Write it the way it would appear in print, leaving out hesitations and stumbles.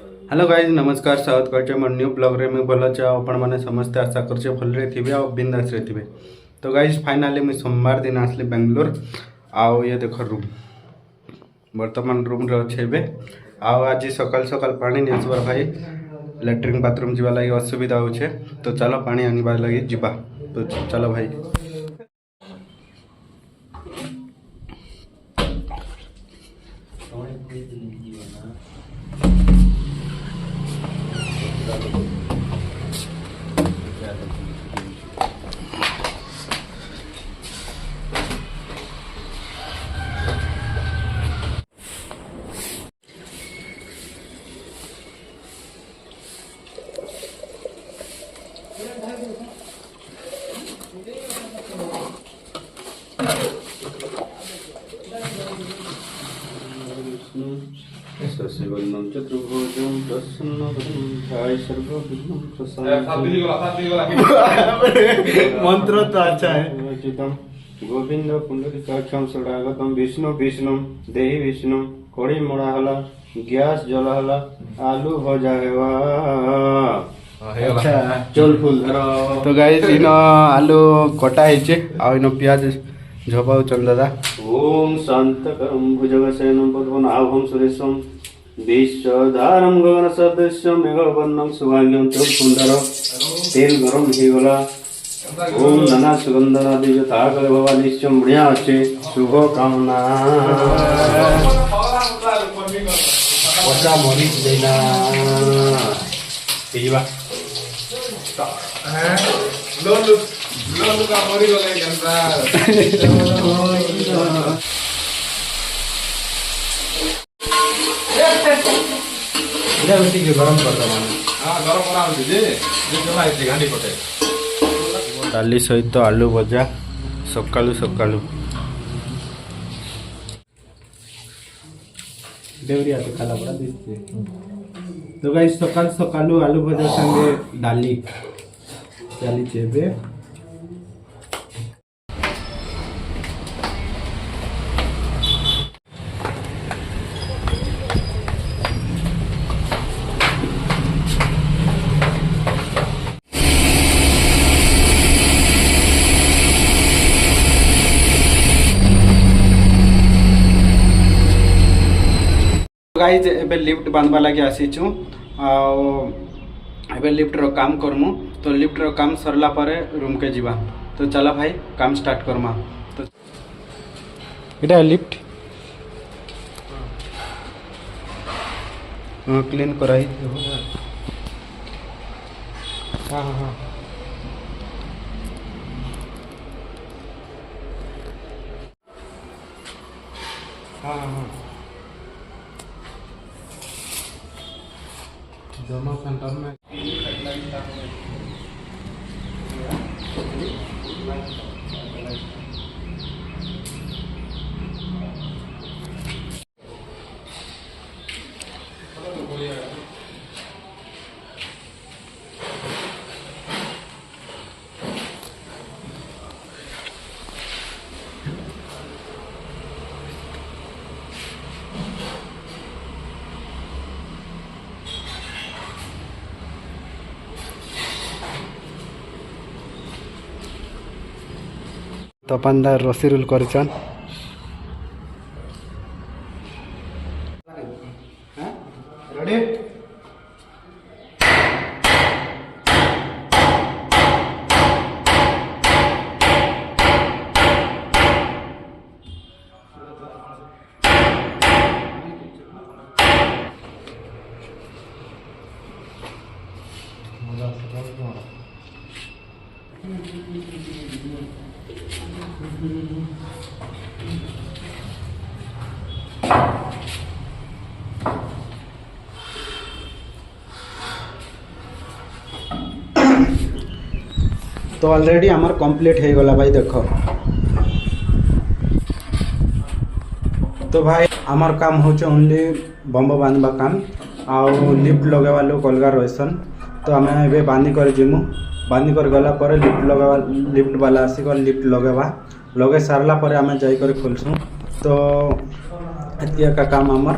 Hello guys नमस्कार स्वागत करछे मोर न्यू ब्लॉग रे मैं भल छे आपण माने समस्त आशा करछे भलरे थिबे आ बिंदास रे थिबे। तो गाइज फाइनली मैं सोमवार दिन आसली बेंगलोर आओ ये देखो रूम वर्तमान रूम रे अच्छे बे आओ आज सकाल सकाल पानी नहीं आसबार भाई लैट्रिन बाथरूम जीवा लगी असुविधा होछे तो चलो पानी आनिबार लगी जीवा तो चलो भाई। शशिवर्णं चतुर्भुजं प्रसन्नवदनं ध्यायेत् सर्वविघ्नं मंत्र तो अच्छा है। गोविंद पुंडरीकाक्षं षडागतं विष्णु विष्णु देहि विष्णु कड़ी मोड़ा हला गैस जला हला आलू भजा हेवा अच्छा चल फूल धर। तो गाइस इन आलू कटा है आ इन प्याज झोपाऊ चल दादा। ओम शांतकरं भुजगशयनं पद्मनाभं सुरेशं विश्वधारं गगन सदृश्यं मेघवर्णं शुभांगं चल फूल धर। तेल गरम हो गला ओम नाना सुगंधनादि जो ताकले बाबा निश्चय बढ़िया अच्छे शुभ कामना पचा मरी देना पीवा हैं लोलू का मरी गले जनता इधर उसी के गरम करता माने हां गरम करा दीजिए जे चला इतनी गांडी पटे डाली सहित आलू भजा सकालू सकालू देवरिया तो खाला बड़ा दिसते। तो गाइस सकाल सकालू आलू भजा संगे डाली चली चेबे गाइज एबे लिफ्ट बांधवा लगे आसीचु एबे लिफ्ट रो काम करमु तो लिफ्ट रो काम सरला परे रूम के जीवा तो चला भाई काम स्टार्ट करमा। तो इटा लिफ्ट क्लीन कराई हां हां हां हां हां जमा सेंटर में तपनदार रसी रोल करछन रेडी तो ऑलरेडी हमार कंप्लीट हो गला भाई देखो। तो भाई हमार काम होचे ओनली बम्ब बांधवा काम आउ लिफ्ट लगेवा लोग अलगा रहसन तो आम ए बांधी कर जिमु बांधी कर गला पर लिफ्ट वाला आसिक लिफ्ट लगेवा लगे सारला पर आम जाकर खोलसु तो एतिया का काम आमर